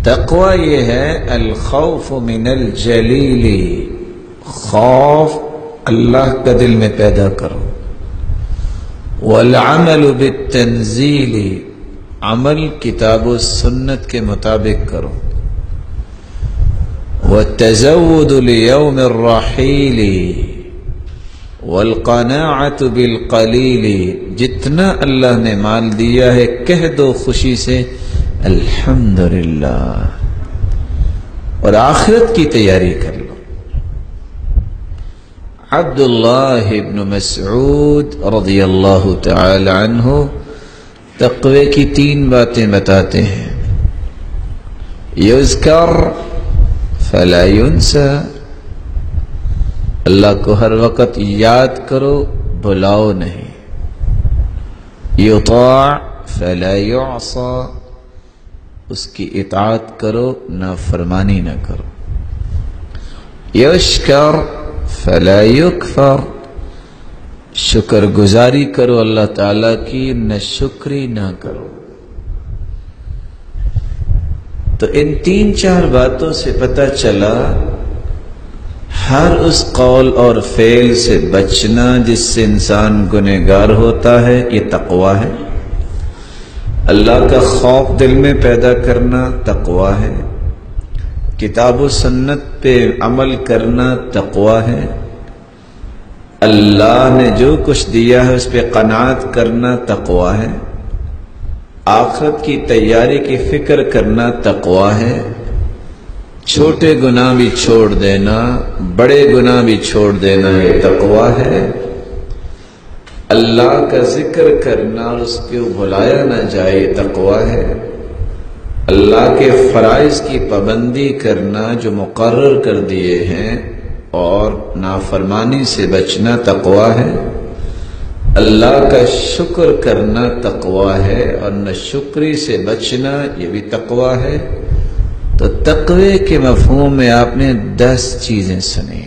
تقوی یہ ہے الخوف من الجلیل، خوف اللہ کا دل میں پیدا کرو، والعمل بالتنزیل، عمل کتاب و سنت کے مطابق کرو، والتزود لیوم الرحیل، والقناعت بالقلیل، جتنا اللہ نے مال دیا ہے کہہ دو خوشی سے الحمدللہ، اور آخرت کی تیاری کر لو۔ عبداللہ ابن مسعود رضی اللہ تعالی عنہ تقوی کی 3 باتیں بتاتے ہیں۔ یذکر فلا ینسى، اللہ کو ہر وقت یاد کرو، بھلاؤ نہیں۔ یطاع فلا یعصى، اس کی اطاعت کرو، نافرمانی نہ کرو۔ یشکر فلا یکفر، شکر گزاری کرو اللہ تعالی کی، نہ شکری نہ کرو۔ تو ان 3-4 باتوں سے پتہ چلا ہر اس قول اور فعل سے بچنا جس سے انسان گنہگار ہوتا ہے، یہ تقوی ہے۔ اللہ کا خوف دل میں پیدا کرنا تقوی ہے، کتاب و سنت پہ عمل کرنا تقوی ہے، اللہ نے جو کچھ دیا ہے اس پہ قناعت کرنا تقوی ہے، آخرت کی تیاری کی فکر کرنا تقوی ہے، چھوٹے گناہ بھی چھوڑ دینا، بڑے گناہ بھی چھوڑ دینا، یہ تقوی ہے، اللہ کا ذکر کرنا اور اس کو بھلایا نہ جائے تقوی ہے، اللہ کے فرائض کی پابندی کرنا جو مقرر کر دیے ہیں اور نافرمانی سے بچنا تقوی ہے، اللہ کا شکر کرنا تقوی ہے اور ناشکری سے بچنا یہ بھی تقوی ہے۔ تو تقوی کے مفہوم میں آپ نے 10 چیزیں سنی۔